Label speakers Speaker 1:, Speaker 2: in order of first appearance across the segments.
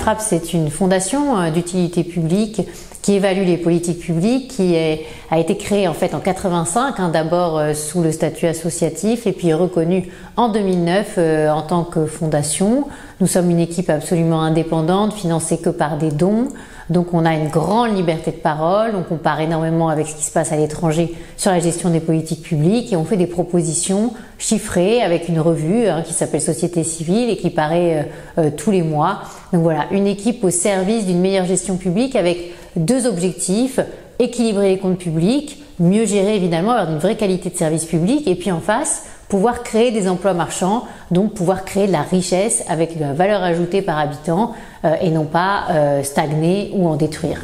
Speaker 1: FRAPP, c'est une fondation d'utilité publique qui évalue les politiques publiques, qui a été créée en fait en 85, d'abord sous le statut associatif et puis reconnue en 2009 en tant que fondation. Nous sommes une équipe absolument indépendante, financée que par des dons. Donc on a une grande liberté de parole, on compare énormément avec ce qui se passe à l'étranger sur la gestion des politiques publiques et on fait des propositions chiffrées avec une revue qui s'appelle Société Civile et qui paraît tous les mois. Donc voilà, une équipe au service d'une meilleure gestion publique avec deux objectifs: équilibrer les comptes publics, mieux gérer évidemment, avoir une vraie qualité de service public et puis en face, pouvoir créer des emplois marchands, donc pouvoir créer de la richesse avec de la valeur ajoutée par habitant et non pas stagner ou en détruire.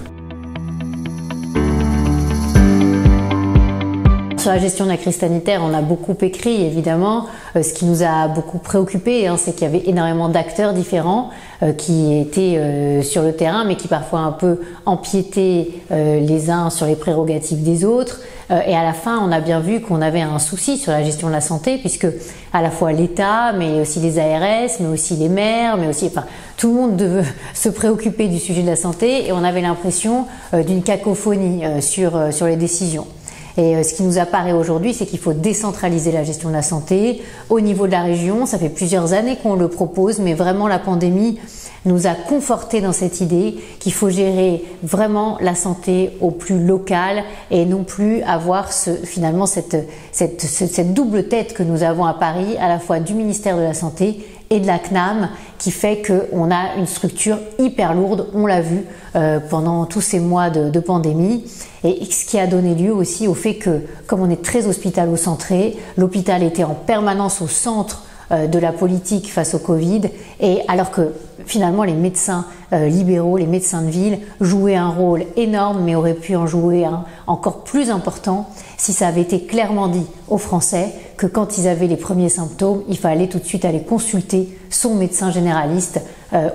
Speaker 1: Sur la gestion de la crise sanitaire, on a beaucoup écrit évidemment. Ce qui nous a beaucoup préoccupé, c'est qu'il y avait énormément d'acteurs différents qui étaient sur le terrain, mais qui parfois un peu empiétaient les uns sur les prérogatives des autres. Et à la fin, on a bien vu qu'on avait un souci sur la gestion de la santé, puisque à la fois l'État, mais aussi les ARS, mais aussi les maires, mais aussi, tout le monde devait se préoccuper du sujet de la santé, et on avait l'impression d'une cacophonie sur les décisions. Et ce qui nous apparaît aujourd'hui, c'est qu'il faut décentraliser la gestion de la santé au niveau de la région. Ça fait plusieurs années qu'on le propose, mais vraiment la pandémie nous a conforté dans cette idée qu'il faut gérer vraiment la santé au plus local et non plus avoir finalement cette double tête que nous avons à Paris, à la fois du ministère de la Santé et de la CNAM, qui fait qu'on a une structure hyper lourde, on l'a vu pendant tous ces mois de pandémie, et ce qui a donné lieu aussi au fait que, comme on est très hospitalo-centré, l'hôpital était en permanence au centre de la politique face au Covid, et alors que finalement les médecins libéraux, les médecins de ville jouaient un rôle énorme, mais auraient pu en jouer un encore plus important si ça avait été clairement dit aux Français que quand ils avaient les premiers symptômes, il fallait tout de suite aller consulter son médecin généraliste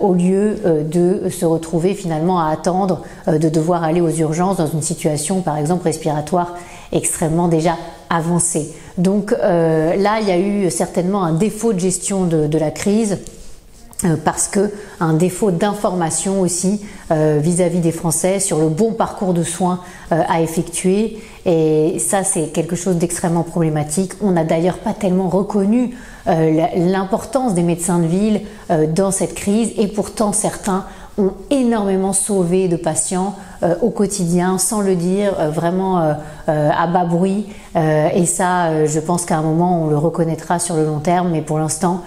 Speaker 1: au lieu de se retrouver finalement à attendre de devoir aller aux urgences dans une situation par exemple respiratoire extrêmement déjà avancée. Donc là, il y a eu certainement un défaut de gestion de la crise, parce que un défaut d'information aussi vis-à-vis des Français sur le bon parcours de soins à effectuer, et ça c'est quelque chose d'extrêmement problématique. On n'a d'ailleurs pas tellement reconnu l'importance des médecins de ville dans cette crise, et pourtant certains ont énormément sauvé de patients au quotidien, sans le dire, vraiment à bas bruit, et ça je pense qu'à un moment on le reconnaîtra sur le long terme, mais pour l'instant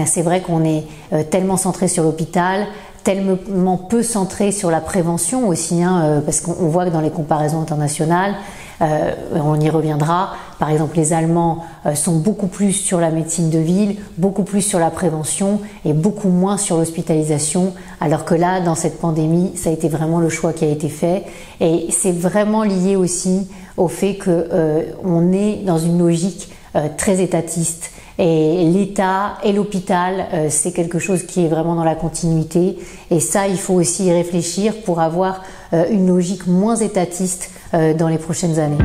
Speaker 1: c'est vrai qu'on est tellement centré sur l'hôpital, tellement peu centré sur la prévention aussi, parce qu'on voit que dans les comparaisons internationales, on y reviendra, par exemple les Allemands sont beaucoup plus sur la médecine de ville, beaucoup plus sur la prévention et beaucoup moins sur l'hospitalisation, alors que là, dans cette pandémie, ça a été vraiment le choix qui a été fait, et c'est vraiment lié aussi au fait qu'on est dans une logique très étatiste. Et l'État et l'hôpital, c'est quelque chose qui est vraiment dans la continuité. Et ça, il faut aussi y réfléchir pour avoir une logique moins étatiste dans les prochaines années.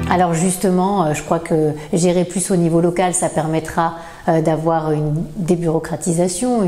Speaker 1: Alors justement, je crois que gérer plus au niveau local, ça permettra d'avoir une débureaucratisation,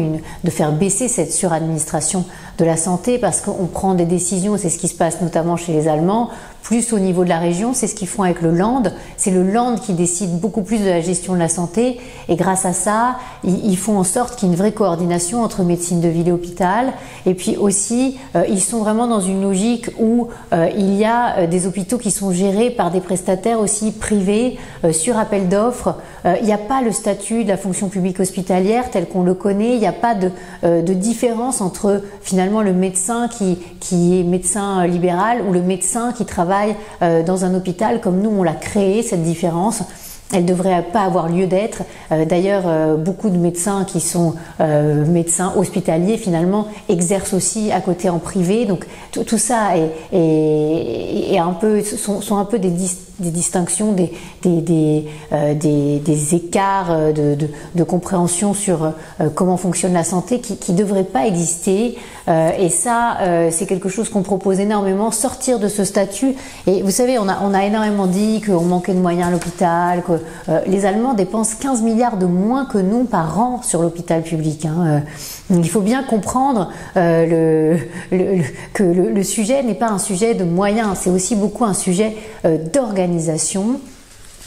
Speaker 1: de faire baisser cette suradministration de la santé, parce qu'on prend des décisions, c'est ce qui se passe notamment chez les Allemands, plus au niveau de la région, c'est ce qu'ils font avec le Land. C'est le Land qui décide beaucoup plus de la gestion de la santé, et grâce à ça, ils font en sorte qu'il y ait une vraie coordination entre médecine de ville et hôpital. Et puis aussi, ils sont vraiment dans une logique où il y a des hôpitaux qui sont gérés par des prestataires aussi privés sur appel d'offres. Il n'y a pas le statut de la fonction publique hospitalière tel qu'on le connaît. Il n'y a pas de différence entre finalement le médecin qui est médecin libéral ou le médecin qui travaille dans un hôpital comme nous on l'a créé, cette différence. Elle ne devrait pas avoir lieu d'être. D'ailleurs, beaucoup de médecins qui sont médecins hospitaliers finalement exercent aussi à côté en privé. Donc tout ça est un peu, sont un peu des distinctions, des écarts de compréhension sur comment fonctionne la santé qui devraient pas exister. Et ça, c'est quelque chose qu'on propose énormément, sortir de ce statut. Et vous savez, on a énormément dit qu'on manquait de moyens à l'hôpital, que les Allemands dépensent 15 milliards de moins que nous par an sur l'hôpital public. Il faut bien comprendre que le sujet n'est pas un sujet de moyens, c'est aussi beaucoup un sujet d'organisation.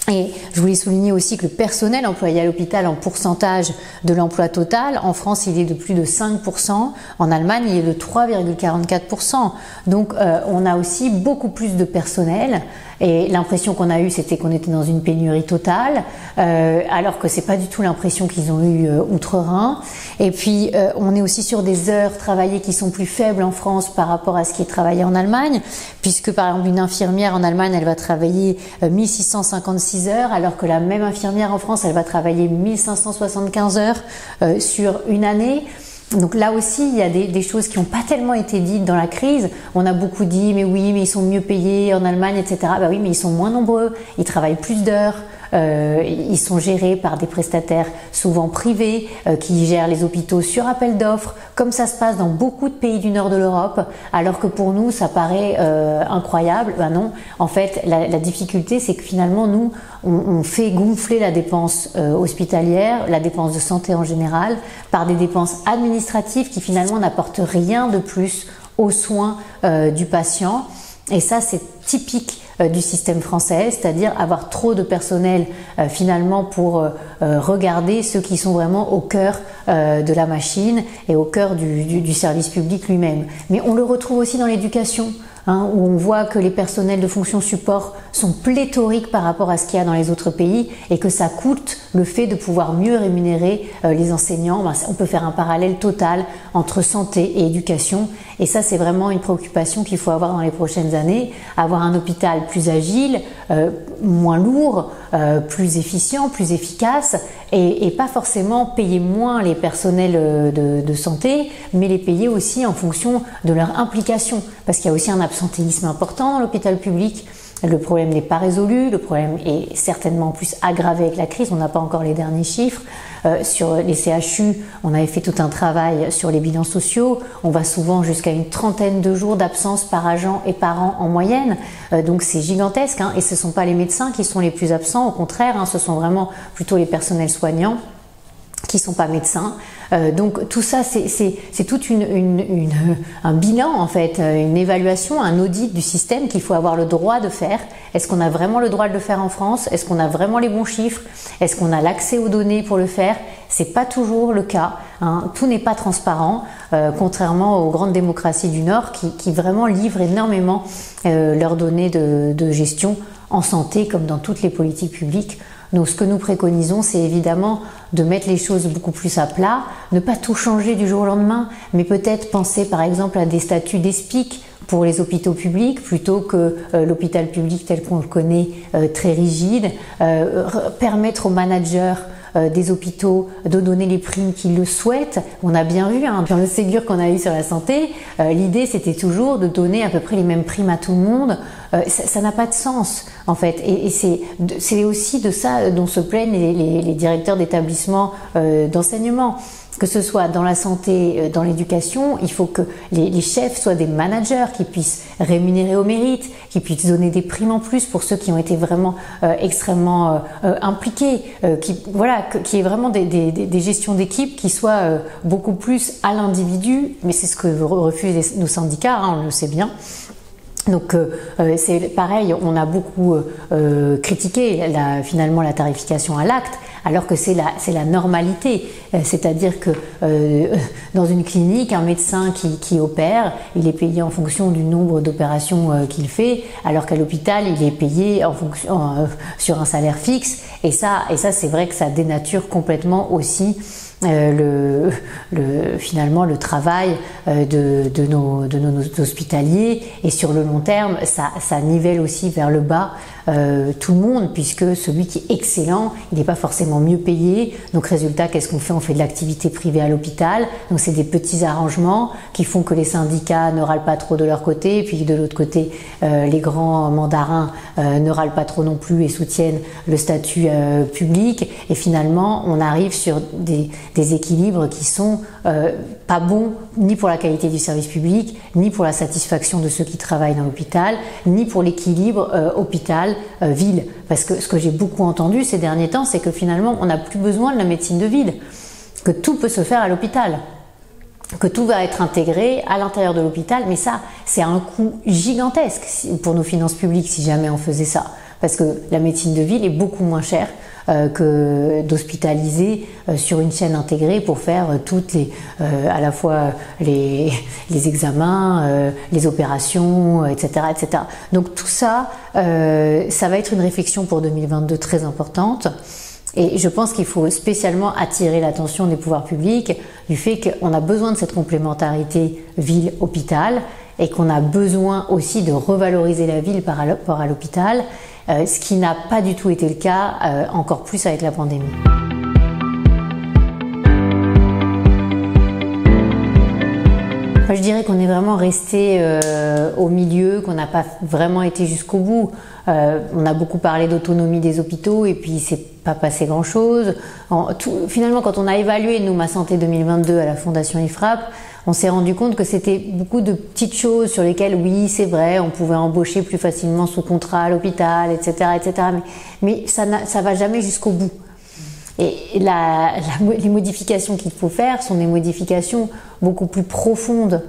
Speaker 1: Et je voulais souligner aussi que le personnel employé à l'hôpital en pourcentage de l'emploi total, en France il est de plus de 5%, en Allemagne il est de 3,44%. Donc on a aussi beaucoup plus de personnel. Et l'impression qu'on a eue, c'était qu'on était dans une pénurie totale, alors que c'est pas du tout l'impression qu'ils ont eue outre-Rhin. Et puis, on est aussi sur des heures travaillées qui sont plus faibles en France par rapport à ce qui est travaillé en Allemagne, puisque par exemple une infirmière en Allemagne, elle va travailler 1656 heures, alors que la même infirmière en France, elle va travailler 1575 heures sur une année. Donc là aussi, il y a des choses qui n'ont pas tellement été dites dans la crise. On a beaucoup dit, mais oui, mais ils sont mieux payés en Allemagne, etc. Bah oui, mais ils sont moins nombreux, ils travaillent plus d'heures. Ils sont gérés par des prestataires souvent privés qui gèrent les hôpitaux sur appel d'offres, comme ça se passe dans beaucoup de pays du nord de l'Europe, alors que pour nous ça paraît incroyable. Ben non, en fait la difficulté c'est que finalement nous on fait gonfler la dépense hospitalière, la dépense de santé en général, par des dépenses administratives qui finalement n'apportent rien de plus aux soins du patient. Et ça c'est typique du système français, c'est-à-dire avoir trop de personnel finalement pour regarder ceux qui sont vraiment au cœur de la machine et au cœur du service public lui-même. Mais on le retrouve aussi dans l'éducation, où on voit que les personnels de fonction support sont pléthoriques par rapport à ce qu'il y a dans les autres pays et que ça coûte le fait de pouvoir mieux rémunérer les enseignants. On peut faire un parallèle total entre santé et éducation et ça c'est vraiment une préoccupation qu'il faut avoir dans les prochaines années, avoir un hôpital plus agile, moins lourd, plus efficient, plus efficace et pas forcément payer moins les personnels de santé, mais les payer aussi en fonction de leur implication parce qu'il y a aussi un absentéisme important dans l'hôpital public. Le problème n'est pas résolu, le problème est certainement plus aggravé avec la crise, on n'a pas encore les derniers chiffres. Sur les CHU, on avait fait tout un travail sur les bilans sociaux, on va souvent jusqu'à une 30aine de jours d'absence par agent et par an en moyenne, donc c'est gigantesque, et ce ne sont pas les médecins qui sont les plus absents, au contraire, ce sont vraiment plutôt les personnels soignants qui sont pas médecins. Donc tout ça c'est tout un bilan en fait, une évaluation, un audit du système qu'il faut avoir le droit de faire. Est-ce qu'on a vraiment le droit de le faire en France? Est-ce qu'on a vraiment les bons chiffres? Est-ce qu'on a l'accès aux données pour le faire? C'est pas toujours le cas, tout n'est pas transparent, contrairement aux grandes démocraties du Nord qui vraiment livrent énormément leurs données de gestion en santé comme dans toutes les politiques publiques. Donc ce que nous préconisons, c'est évidemment de mettre les choses beaucoup plus à plat, ne pas tout changer du jour au lendemain, mais peut-être penser par exemple à des statuts d'ESPIC pour les hôpitaux publics plutôt que l'hôpital public tel qu'on le connaît très rigide, permettre aux managers des hôpitaux de donner les primes qu'ils le souhaitent. On a bien vu dans le Ségur qu'on a eu sur la santé, l'idée c'était toujours de donner à peu près les mêmes primes à tout le monde. Ça n'a pas de sens en fait et c'est aussi de ça dont se plaignent les directeurs d'établissements d'enseignement. Que ce soit dans la santé, dans l'éducation, il faut que les chefs soient des managers qui puissent rémunérer au mérite, qui puissent donner des primes en plus pour ceux qui ont été vraiment extrêmement impliqués, qui est vraiment des gestions d'équipe qui soient beaucoup plus à l'individu, mais c'est ce que refusent nos syndicats, on le sait bien. Donc c'est pareil, on a beaucoup critiqué finalement la tarification à l'acte, alors que c'est la normalité. C'est-à-dire que dans une clinique, un médecin qui opère, il est payé en fonction du nombre d'opérations qu'il fait, alors qu'à l'hôpital, il est payé en fonction sur un salaire fixe. Et ça c'est vrai que ça dénature complètement aussi finalement le travail de nos hospitaliers, et sur le long terme ça nivelle aussi vers le bas tout le monde, puisque celui qui est excellent, il n'est pas forcément mieux payé. Donc résultat, qu'est-ce qu'on fait? On fait de l'activité privée à l'hôpital. Donc c'est des petits arrangements qui font que les syndicats ne râlent pas trop de leur côté, et puis de l'autre côté, les grands mandarins ne râlent pas trop non plus et soutiennent le statut public. Et finalement, on arrive sur des équilibres qui sont pas bons ni pour la qualité du service public, ni pour la satisfaction de ceux qui travaillent dans l'hôpital, ni pour l'équilibre hôpital-ville. Parce que ce que j'ai beaucoup entendu ces derniers temps, c'est que finalement, on n'a plus besoin de la médecine de ville, que tout peut se faire à l'hôpital, que tout va être intégré à l'intérieur de l'hôpital. Mais ça, c'est un coût gigantesque pour nos finances publiques si jamais on faisait ça. Parce que la médecine de ville est beaucoup moins chère que d'hospitaliser sur une chaîne intégrée pour faire toutes les, à la fois les examens, les opérations, etc., etc. Donc tout ça, ça va être une réflexion pour 2022 très importante. Et je pense qu'il faut spécialement attirer l'attention des pouvoirs publics du fait qu'on a besoin de cette complémentarité ville-hôpital et qu'on a besoin aussi de revaloriser la ville par rapport à l'hôpital, ce qui n'a pas du tout été le cas, encore plus avec la pandémie. Je dirais qu'on est vraiment resté au milieu, qu'on n'a pas vraiment été jusqu'au bout. On a beaucoup parlé d'autonomie des hôpitaux et puis il s'est pas passé grand-chose. Finalement, quand on a évalué nous Ma Santé 2022 à la Fondation IFRAP, on s'est rendu compte que c'était beaucoup de petites choses sur lesquelles, oui, c'est vrai, on pouvait embaucher plus facilement sous contrat à l'hôpital, etc., etc. Mais ça va jamais jusqu'au bout. Et les modifications qu'il faut faire sont des modifications beaucoup plus profondes,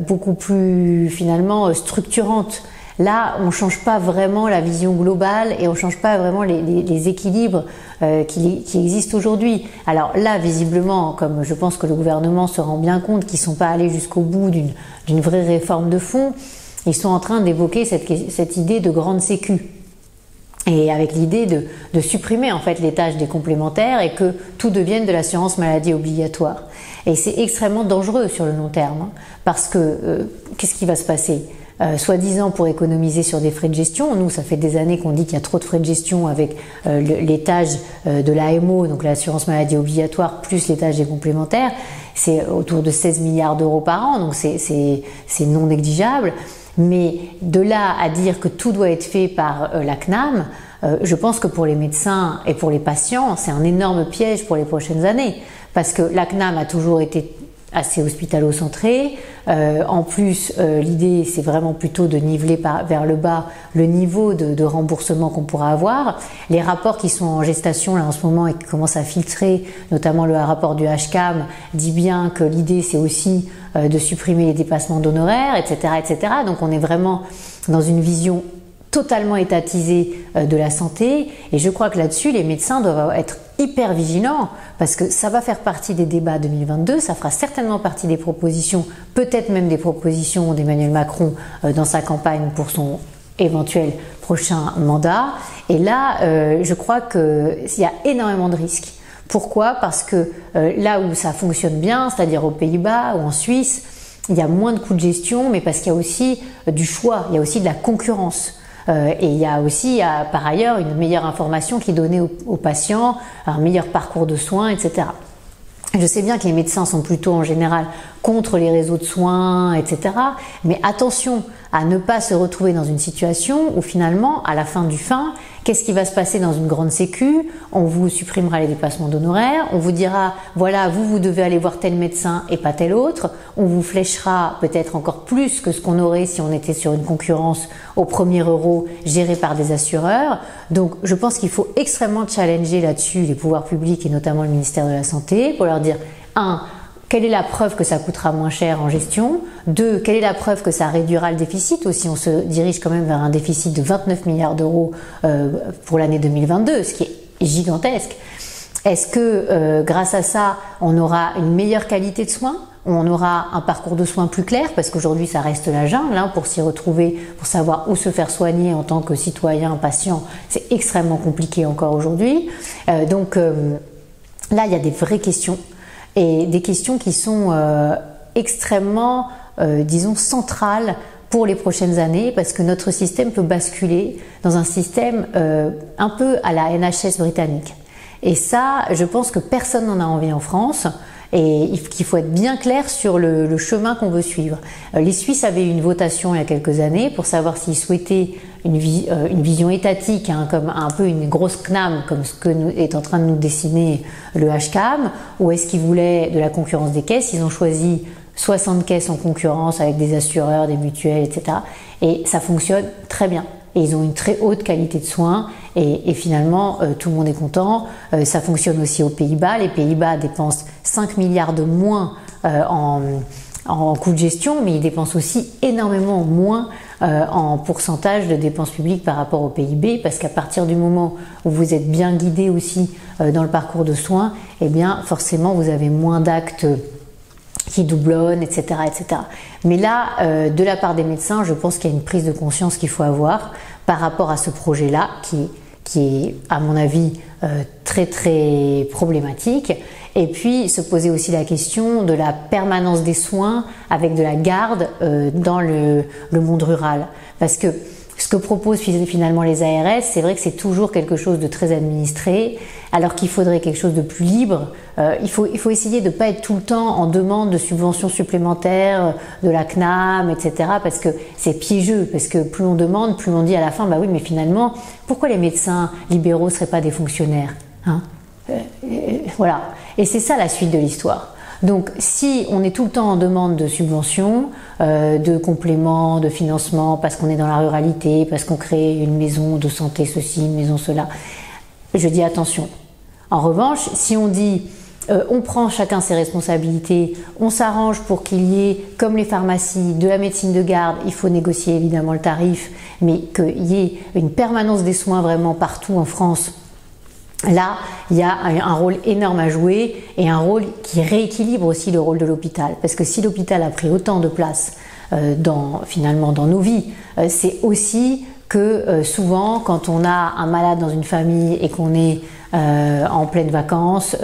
Speaker 1: beaucoup plus finalement structurantes. Là, on ne change pas vraiment la vision globale et on ne change pas vraiment les équilibres qui existent aujourd'hui. Alors là, visiblement, comme je pense que le gouvernement se rend bien compte qu'ils ne sont pas allés jusqu'au bout d'une vraie réforme de fond, ils sont en train d'évoquer cette idée de grande sécu. Et avec l'idée de supprimer en fait les tâches des complémentaires et que tout devienne de l'assurance maladie obligatoire. Et c'est extrêmement dangereux sur le long terme, parce que qu'est-ce qui va se passer ? Soi-disant pour économiser sur des frais de gestion. Nous, ça fait des années qu'on dit qu'il y a trop de frais de gestion avec les tâches de l'AMO, donc l'assurance maladie obligatoire, plus les tâches des complémentaires. C'est autour de 16 milliards d'euros par an, donc c'est non négligeable. Mais de là à dire que tout doit être fait par la CNAM, je pense que pour les médecins et pour les patients, c'est un énorme piège pour les prochaines années. Parce que la CNAM a toujours été assez hospitalo-centré. En plus, l'idée, c'est vraiment plutôt de niveler vers le bas le niveau de remboursement qu'on pourra avoir. Les rapports qui sont en gestation là en ce moment et qui commencent à filtrer, notamment le rapport du HCAM, dit bien que l'idée, c'est aussi de supprimer les dépassements d'honoraires, etc., etc. Donc on est vraiment dans une vision totalement étatisée de la santé, et je crois que là-dessus, les médecins doivent être hyper vigilants, parce que ça va faire partie des débats 2022, ça fera certainement partie des propositions, peut-être même des propositions d'Emmanuel Macron dans sa campagne pour son éventuel prochain mandat. Et là, je crois qu'il y a énormément de risques. Pourquoi ? Parce que là où ça fonctionne bien, c'est-à-dire aux Pays-Bas ou en Suisse, il y a moins de coûts de gestion, mais parce qu'il y a aussi du choix, il y a aussi de la concurrence. Et il y a aussi, par ailleurs, une meilleure information qui est donnée aux patients, un meilleur parcours de soins, etc. Je sais bien que les médecins sont plutôt en général contre les réseaux de soins, etc. Mais attention à ne pas se retrouver dans une situation où finalement, à la fin du fin, qu'est-ce qui va se passer dans une grande sécu ? On vous supprimera les dépassements d'honoraires, on vous dira, voilà, vous devez aller voir tel médecin et pas tel autre, on vous fléchera peut-être encore plus que ce qu'on aurait si on était sur une concurrence au premier euro gérée par des assureurs. Donc je pense qu'il faut extrêmement challenger là-dessus les pouvoirs publics et notamment le ministère de la Santé pour leur dire, 1. Quelle est la preuve que ça coûtera moins cher en gestion ? 2. Quelle est la preuve que ça réduira le déficit ? Aussi, on se dirige quand même vers un déficit de 29 milliards d'euros pour l'année 2022, ce qui est gigantesque. Est-ce que grâce à ça, on aura une meilleure qualité de soins ? On aura un parcours de soins plus clair, parce qu'aujourd'hui ça reste la jungle pour s'y retrouver, pour savoir où se faire soigner en tant que citoyen, patient. C'est extrêmement compliqué encore aujourd'hui. Donc là, il y a des vraies questions. Et des questions qui sont extrêmement, disons, centrales pour les prochaines années, parce que notre système peut basculer dans un système un peu à la NHS britannique. Et ça, je pense que personne n'en a envie en France. Et qu'il faut être bien clair sur le chemin qu'on veut suivre. Les Suisses avaient une votation il y a quelques années pour savoir s'ils souhaitaient une vision étatique, hein, comme un peu une grosse CNAM, comme ce que est en train de nous dessiner le HCAM, ou est-ce qu'ils voulaient de la concurrence des caisses. Ils ont choisi 60 caisses en concurrence avec des assureurs, des mutuelles, etc. Et ça fonctionne très bien. Et ils ont une très haute qualité de soins et finalement tout le monde est content. Ça fonctionne aussi aux Pays-Bas. Les Pays-Bas dépensent 5 milliards de moins en coûts de gestion, mais ils dépensent aussi énormément moins en pourcentage de dépenses publiques par rapport au PIB, parce qu'à partir du moment où vous êtes bien guidé aussi dans le parcours de soins, eh bien forcément vous avez moins d'actes qui doublonnent, etc., etc. Mais là, de la part des médecins, je pense qu'il y a une prise de conscience qu'il faut avoir par rapport à ce projet-là, qui est, à mon avis, très très problématique. Et puis, se poser aussi la question de la permanence des soins avec de la garde dans le monde rural. Parce que ce que proposent finalement les ARS, c'est vrai que c'est toujours quelque chose de très administré, alors qu'il faudrait quelque chose de plus libre. Il faut essayer de ne pas être tout le temps en demande de subventions supplémentaires, de la CNAM, etc. parce que c'est piégeux, parce que plus on demande, plus on dit à la fin, bah oui, mais finalement, pourquoi les médecins libéraux ne seraient pas des fonctionnaires, hein? Voilà. Et c'est ça la suite de l'histoire. Donc, si on est tout le temps en demande de subventions, de compléments, de financement, parce qu'on est dans la ruralité, parce qu'on crée une maison de santé ceci, une maison cela, je dis attention. En revanche, si on dit on prend chacun ses responsabilités, on s'arrange pour qu'il y ait, comme les pharmacies, de la médecine de garde, il faut négocier évidemment le tarif, mais qu'il y ait une permanence des soins vraiment partout en France. Là, il y a un rôle énorme à jouer et un rôle qui rééquilibre aussi le rôle de l'hôpital. Parce que si l'hôpital a pris autant de place finalement dans nos vies, c'est aussi que souvent, quand on a un malade dans une famille et qu'on est en pleine vacances,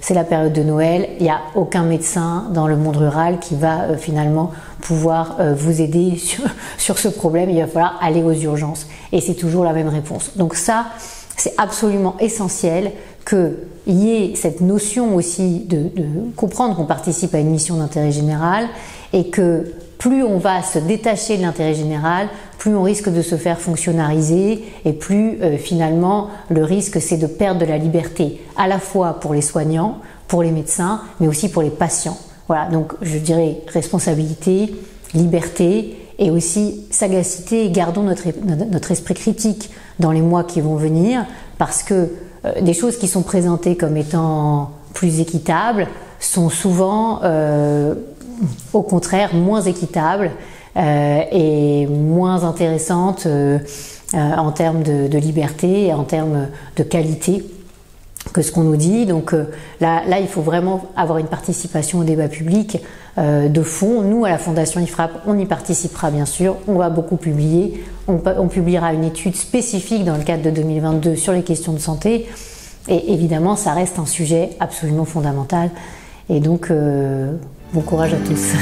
Speaker 1: c'est la période de Noël, il n'y a aucun médecin dans le monde rural qui va finalement pouvoir vous aider sur ce problème. Il va falloir aller aux urgences. Et c'est toujours la même réponse. Donc ça, c'est absolument essentiel qu'il y ait cette notion aussi de comprendre qu'on participe à une mission d'intérêt général et que plus on va se détacher de l'intérêt général, plus on risque de se faire fonctionnariser et plus finalement le risque c'est de perdre de la liberté à la fois pour les soignants, pour les médecins, mais aussi pour les patients. Voilà, donc je dirais responsabilité, liberté et aussi sagacité, et gardons notre esprit critique dans les mois qui vont venir, parce que des choses qui sont présentées comme étant plus équitables sont souvent au contraire moins équitables et moins intéressantes en termes de liberté et en termes de qualité que ce qu'on nous dit. Donc là, il faut vraiment avoir une participation au débat public de fond. Nous, à la Fondation IFRAP, on y participera bien sûr. On va beaucoup publier. On publiera une étude spécifique dans le cadre de 2022 sur les questions de santé. Et évidemment, ça reste un sujet absolument fondamental. Et donc, bon courage à tous.